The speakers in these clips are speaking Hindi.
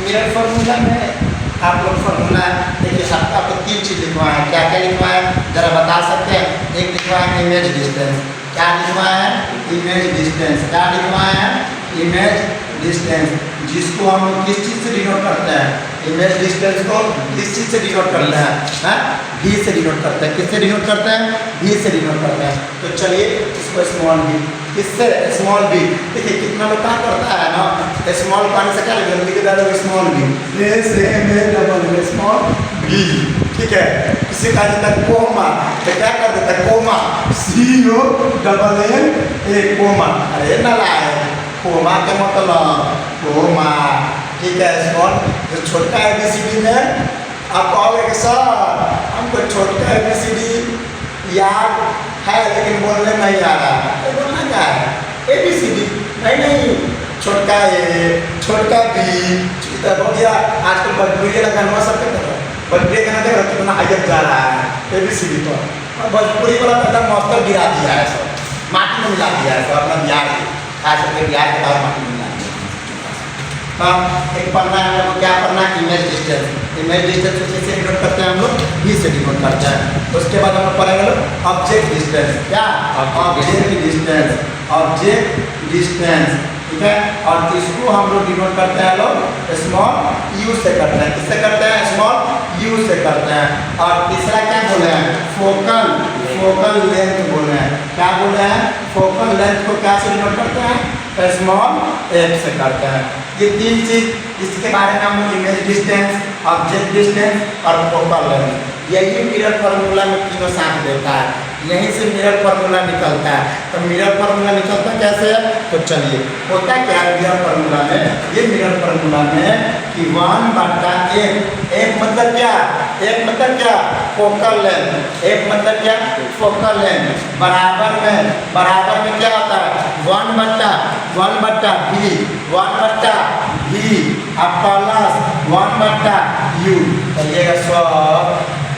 मिरर फार्मूला में आप लोग फार्मूला देखिए, आपको तीन चीज़ लिखवा है। क्या क्या लिखवा है जरा बता सकते हैं? एक लिखवा है इमेज डिस्टेंस। क्या लिखवा है? Image distance. क्या लिखवा है? इमेज डिस्टेंस, जिसको हम लोग किस चीज़ से डिनोट करते हैं? इमेज डिस्टेंस को किस चीज़ से डिनोट करते हैं? V से डिनोट करते हैं। किससे डिनोट करते हैं? V से डिनोट करते हैं। तो चलिए इसको स्मॉल v, किससे? Small v। देखिए कितना लोग क्या करता है ना, स्मॉल पानी से क्या लिख देता है? Small v, small v। ठीक है, किसी का देता है कोमा, तो क्या कर देता है? Comma, COMMA, comma. अरे नालायक, कोमा का मतलब कोमा। ठीक है, स्मॉल जो छोटा ABCD में आप कहोगे कि सर हमको छोटा ABCD याद है लेकिन बोलने नहीं आ रहा, तो बोलना क्या है? ABCD नहीं, छोटका A, छोटका B। हो गया आजकल भोजपुरी का गाना सब भोजपुरी गाना देख रहे कितना हाइप जा रहा है ABCD पर, और भोजपुरी वाला एकदम मस्तर गिरा दिया है, सब माटी में मिला दिया है, सब अपना बिहार खास करके बिहार के बाद माटी में मिला दिया। हाँ, एक पढ़ना है हम लोग, क्या पढ़ना है? Image distance. इमेज डिस्टेंस को कैसे डिनोट करते हैं हम लोग? V से डिनोट करते हैं। उसके बाद हम लोग पढ़ेंगे लोग ऑब्जेक्ट डिस्टेंस। क्या? Object distance, object distance. ठीक है, और इसको हम लोग डिनोट करते हैं लोग स्मॉल u से करते हैं। किससे करते हैं? स्मॉल u से करते हैं। और तीसरा क्या बोले हैं? फोकल लेंथ बोले हैं। क्या बोले हैं? फोकल लेंथ को क्या से डिनोट करते हैं? स्मॉल f से करते हैं। ये तीन चीज जिसके बारे में हम लोग इमेज डिस्टेंस, ऑब्जेक्ट डिस्टेंस और फोकल लेंथ, यही मिरर फार्मूला में तीनों साथ देता है। यहीं से मिरर फार्मूला निकलता है। तो मिरर फार्मूला निकलता कैसे है? तो चलिए होता क्या है मिरर फार्मूला में? ये मिरर फार्मूला में कि 1/1, एक मतलब क्या? एक मतलब क्या? Focal length. एक मतलब क्या? फोकल लेंथ बराबर में क्या होता है? 1/1/V, 1/V अब प्लस 1/U। कहिएगा सर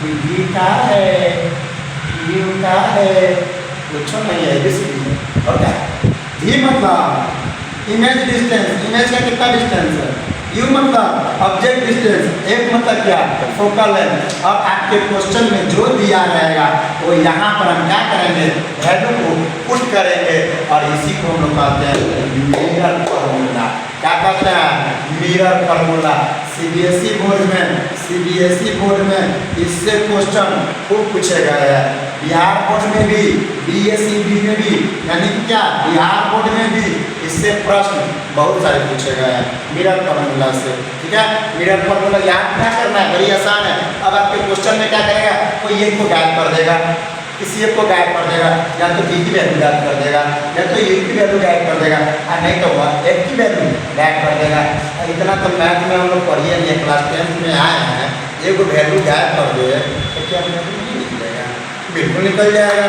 V का है, U का है, कुछ नहीं है ABCD। और क्या? V मतलब इमेज डिस्टेंस, इमेज का कितना डिस्टेंस है? U मतलब ऑब्जेक्ट डिस्टेंस, एक मतलब क्या? Focal length. अब आपके क्वेश्चन में जो दिया रहेगा वो यहाँ पर हम क्या करेंगे? वैल्यू को पुट करेंगे, और इसी को हम लोग कहते हैं मिरर फार्मूला। क्या कहते हैं? Mirror formula. CBSE बोर्ड में इससे क्वेश्चन खूब पूछे गए हैं। बिहार बोर्ड में भी, BSEB में भी, यानी कि क्या बिहार बोर्ड में भी इससे प्रश्न बहुत सारे पूछे गए हैं मिरर फार्मूला से। ठीक है, मिरर फार्मूला याद क्या करना है? बड़ी आसान है। अब आपके क्वेश्चन में क्या करेगा? कोई एक को गाइड कर देगा, किसी एक को गाइड कर देगा, या तो B की वैल्यू गाइड कर देगा, या तो U की वैल्यू गाइड कर देगा, और नहीं तो वह एक की वैल्यू गाइड कर देगा। इतना तो मैथ में हम लोग पढ़िए नहीं, क्लास 10th में आए हैं, एक वैल्यू गाइड कर दे तो क्या नहीं निकलेगा? बिल्कुल निकल जाएगा।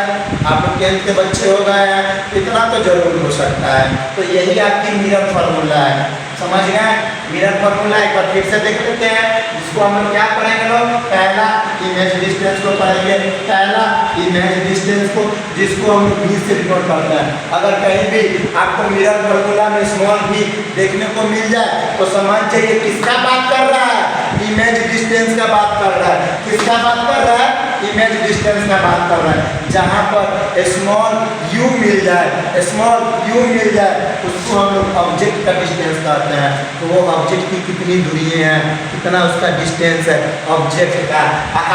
आप लोग 10th के बच्चे हो गए हैं, इतना तो जरूर हो सकता है। तो यही आपकी मिरर फार्मूला है, समझ गए? मिरर फार्मूला एक बार फिर से देख लेते हैं, जिसको हम लोग क्या पढ़ेंगे लोग? पहला इमेज डिस्टेंस को पढ़ेंगे, पहला इमेज डिस्टेंस को, जिसको हम लोग V से डिनोट करते हैं। अगर कहीं भी आपको मिरर फार्मूला में स्मॉल v देखने को मिल जाए तो समझ जाइए किसका बात कर रहा है? इमेज डिस्टेंस का बात कर रहा है। किसका बात कर रहा है? इमेज डिस्टेंस का बात कर रहा है। जहाँ पर स्मॉल u मिल जाए, स्मॉल u मिल जाए, उसको हम लोग ऑब्जेक्ट का डिस्टेंस कहते हैं। तो वो ऑब्जेक्ट की कितनी दूरी है, कितना उसका डिस्टेंस है ऑब्जेक्ट का।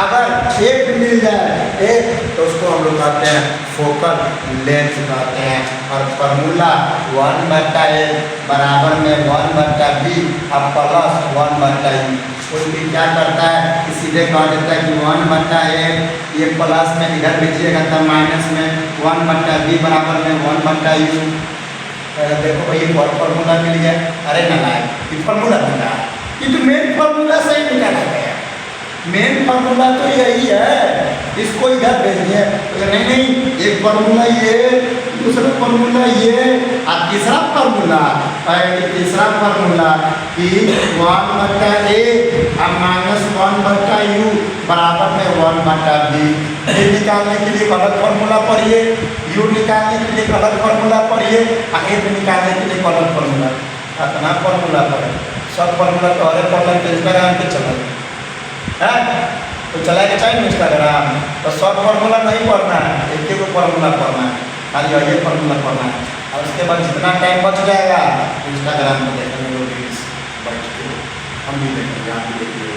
अगर एक मिल जाए एक, तो उसको हम लोग कहते हैं फोकल लेंथ कहते हैं। और फार्मूला 1/L बराबर में 1/V अब प्लस 1/U। कोई भी क्या करता है कि सीधे कह देता है कि 1/L, ये प्लस में इधर भेजिएगा तब माइनस में 1/V बराबर में 1/U। देखो भाई एक और फार्मूला मिल गया। अरे ना ये फार्मूला मिला, ये तो मेन फार्मूला से ही निकाला गया। मेन फार्मूला तो यही है, इसको इधर भेजिए। तो नहीं, एक फार्मूला ये, दूसरा फार्मूला ये, और तीसरा फार्मूला तीसरा फार्मूला कि 1/A अब माइनस 1/U बराबर में 1/V। ये निकालने के लिए अलग फार्मूला पढ़िए, U निकालने के लिए अलग फार्मूला पढ़िए, और A निकालने के लिए अलग फार्मूला। अपना फार्मूला पढ़े, सब फॉर्मूला तोहरे पढ़ल तो इंस्टाग्राम पे चल है तो चला के चाहिए इंस्टाग्राम तो सब फार्मूला नहीं पढ़ना है, एक एक फार्मूला पढ़ना है, खाली ये फार्मूला पढ़ना है और उसके बाद जितना टाइम बच जाएगा इंस्टाग्राम पर देखने में रील्स बैठ के हम भी देखेंगे, आप भी देखिए।